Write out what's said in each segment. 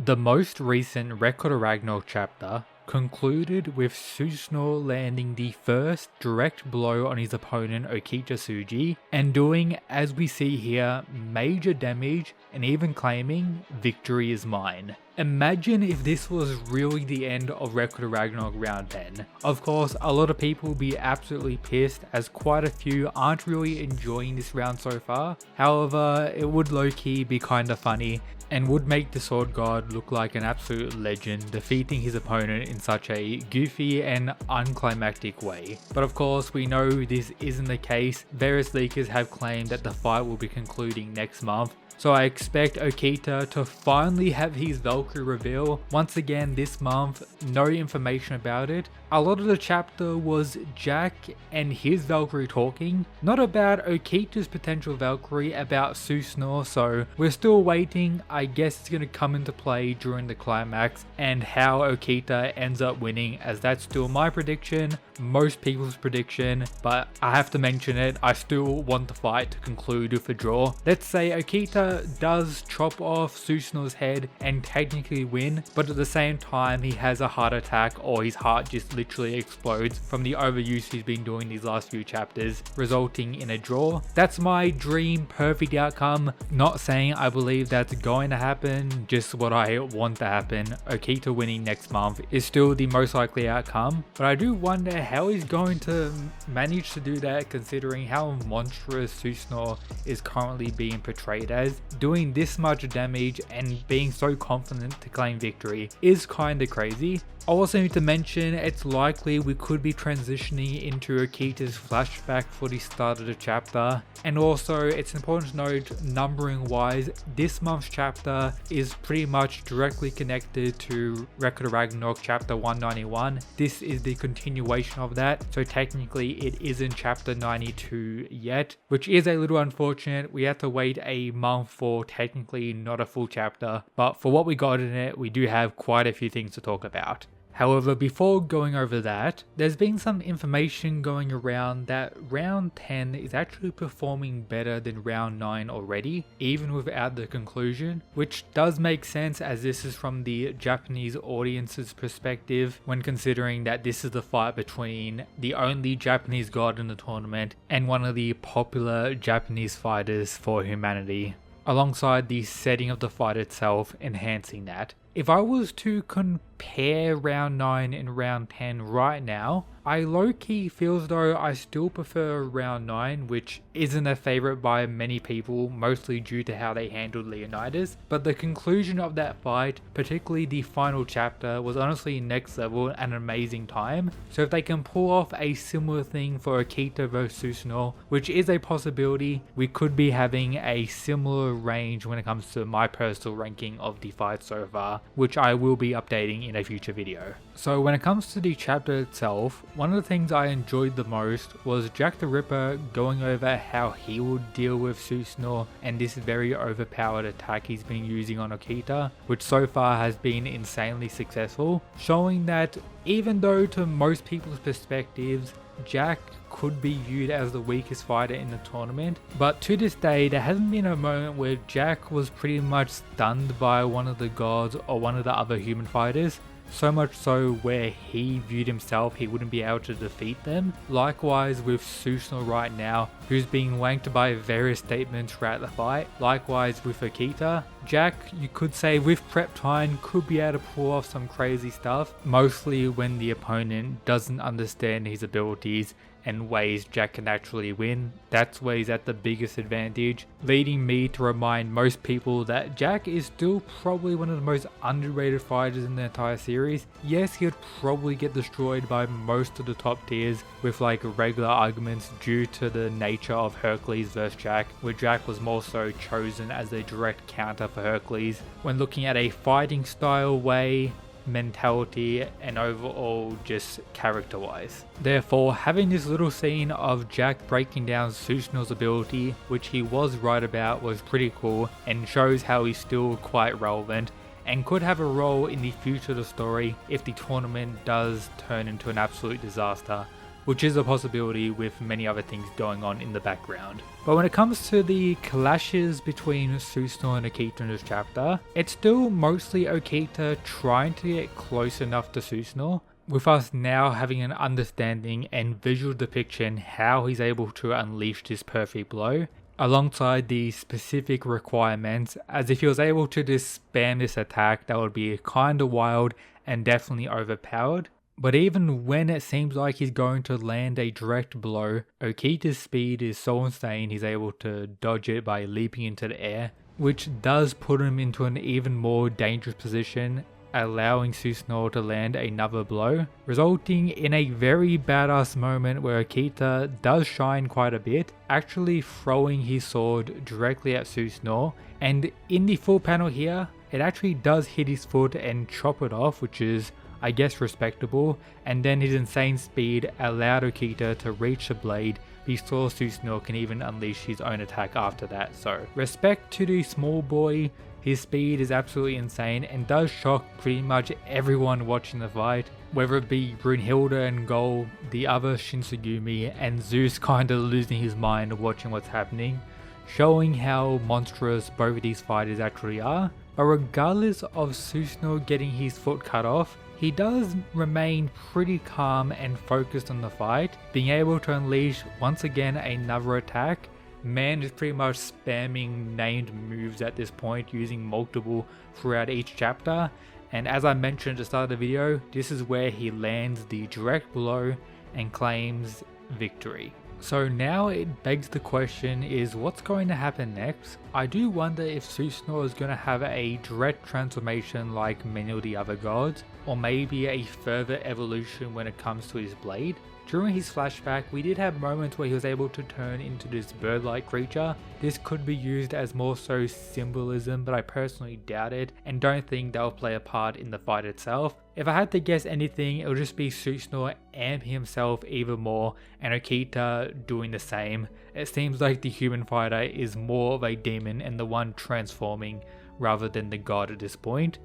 The most recent Record of Ragnarok chapter concluded with Susano'o landing the first direct blow on his opponent Okita Souji and doing, as we see here, major damage and even claiming victory is mine. Imagine if this was really the end of Record of Ragnarok round 10. Of course, a lot of people will be absolutely pissed as quite a few aren't really enjoying this round so far. However, it would low-key be kinda funny and would make the Sword God look like an absolute legend, defeating his opponent in such a goofy and unclimactic way. But of course, we know this isn't the case. Various leakers have claimed that the fight will be concluding next month. So I expect Okita to finally have his Valkyrie reveal once again this month. No information about it. A lot of the chapter was Jack and his Valkyrie talking, not about Okita's potential Valkyrie, about Susano'o, so we're still waiting. I guess it's going to come into play during the climax and how Okita ends up winning, as that's still my prediction, most people's prediction, but I have to mention it. I still want the fight to conclude with a draw. Let's say Okita does chop off Susano'o's head and technically win, but at the same time he has a heart attack or his heart just literally explodes from the overuse he's been doing these last few chapters, resulting in a draw. That's my dream perfect outcome. Not saying I believe that's going to happen, just what I want to happen. Okita winning next month is still the most likely outcome, but I do wonder how he's going to manage to do that considering how monstrous Susano'o is currently being portrayed as. Doing this much damage and being so confident to claim victory is kinda crazy. I also need to mention it's likely we could be transitioning into Okita's flashback for the start of the chapter, and also it's important to note, numbering wise, this month's chapter is pretty much directly connected to Record of Ragnarok chapter 191. This is the continuation of that, so technically it isn't chapter 92 yet, which is a little unfortunate. We have to wait a month for technically not a full chapter, but for what we got in it, we do have quite a few things to talk about. However, before going over that, there's been some information going around that round 10 is actually performing better than round 9 already, even without the conclusion, which does make sense as this is from the Japanese audience's perspective when considering that this is the fight between the only Japanese god in the tournament and one of the popular Japanese fighters for humanity, alongside the setting of the fight itself enhancing that. If I was to compare round 9 and round 10 right now, I low-key feel as though I still prefer round 9, which isn't a favourite by many people, mostly due to how they handled Leonidas, but the conclusion of that fight, particularly the final chapter, was honestly next level and an amazing time. So if they can pull off a similar thing for Okita vs Susano'o, which is a possibility, we could be having a similar range when it comes to my personal ranking of the fight so far, which I will be updating in a future video. So when it comes to the chapter itself, one of the things I enjoyed the most was Jack the Ripper going over how he would deal with Susano'o and this very overpowered attack he's been using on Okita, which so far has been insanely successful, showing that even though to most people's perspectives, Jack could be viewed as the weakest fighter in the tournament, but to this day there hasn't been a moment where Jack was pretty much stunned by one of the gods or one of the other human fighters. So much so where he viewed himself he wouldn't be able to defeat them. Likewise with Susano'o right now, who's being wanked by various statements throughout the fight. Likewise with Okita. Jack, you could say with prep time, could be able to pull off some crazy stuff, mostly when the opponent doesn't understand his abilities and ways Jack can actually win. That's where he's at the biggest advantage, leading me to remind most people that Jack is still probably one of the most underrated fighters in the entire series. Yes, he would probably get destroyed by most of the top tiers with like regular arguments due to the nature of Hercules versus Jack, where Jack was more so chosen as a direct counter for Hercules when looking at a fighting style way, mentality and overall just character wise. Therefore, having this little scene of Jack breaking down Susano'o's ability, which he was right about, was pretty cool and shows how he's still quite relevant and could have a role in the future of the story if the tournament does turn into an absolute disaster, which is a possibility with many other things going on in the background. But when it comes to the clashes between Susanoo and Okita in this chapter, it's still mostly Okita trying to get close enough to Susanoo, with us now having an understanding and visual depiction how he's able to unleash this perfect blow, alongside the specific requirements, as if he was able to just spam this attack, that would be kinda wild and definitely overpowered. But even when it seems like he's going to land a direct blow, Okita's speed is so insane he's able to dodge it by leaping into the air, which does put him into an even more dangerous position, allowing Susanoo to land another blow, resulting in a very badass moment where Okita does shine quite a bit, actually throwing his sword directly at Susanoo, and in the full panel here, it actually does hit his foot and chop it off, which is, I guess, respectable, and then his insane speed allowed Okita to reach the blade before Susanoo can even unleash his own attack after that. So respect to the small boy, his speed is absolutely insane and does shock pretty much everyone watching the fight, whether it be Brunhilde and Gol, the other Shinsengumi, and Zeus kinda losing his mind watching what's happening, showing how monstrous both of these fighters actually are. But regardless of Susanoo getting his foot cut off, he does remain pretty calm and focused on the fight, being able to unleash once again another attack. Man is pretty much spamming named moves at this point, using multiple throughout each chapter, and as I mentioned at the start of the video, this is where he lands the direct blow and claims victory. So now it begs the question is what's going to happen next? I do wonder if Susanoo is going to have a direct transformation like many of the other gods, or maybe a further evolution when it comes to his blade. During his flashback, we did have moments where he was able to turn into this bird-like creature. This could be used as more so symbolism, but I personally doubt it and don't think that will play a part in the fight itself. If I had to guess anything, it would just be Susanoo amping himself even more and Okita doing the same. It seems like the human fighter is more of a demon and the one transforming rather than the god at this point.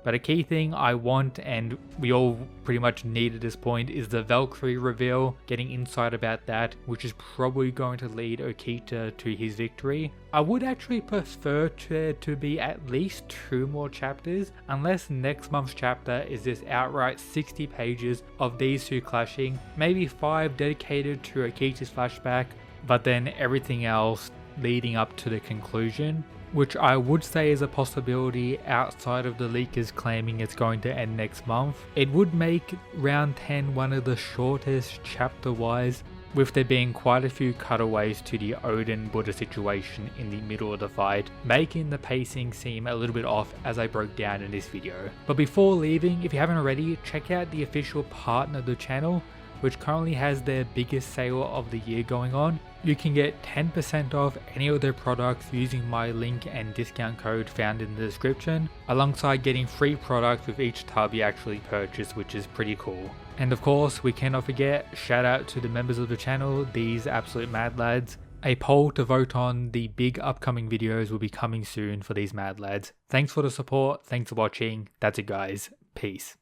But a key thing I want, and we all pretty much need at this point, is the Valkyrie reveal, getting insight about that, which is probably going to lead Okita to his victory. I would actually prefer there to be at least 2 more chapters, unless next month's chapter is this outright 60 pages of these two clashing, maybe 5 dedicated to Okita's flashback, but then everything else leading up to the conclusion, which I would say is a possibility outside of the leakers claiming it's going to end next month. It would make round 10 one of the shortest chapter wise, with there being quite a few cutaways to the Odin Buddha situation in the middle of the fight, making the pacing seem a little bit off as I broke down in this video. But before leaving, if you haven't already, check out the official partner of the channel, which currently has their biggest sale of the year going on. You can get 10% off any of their products using my link and discount code found in the description, alongside getting free products with each tub you actually purchase, which is pretty cool. And of course, we cannot forget, shout out to the members of the channel, these absolute mad lads. A poll to vote on the big upcoming videos will be coming soon for these mad lads. Thanks for the support, thanks for watching, that's it guys, peace.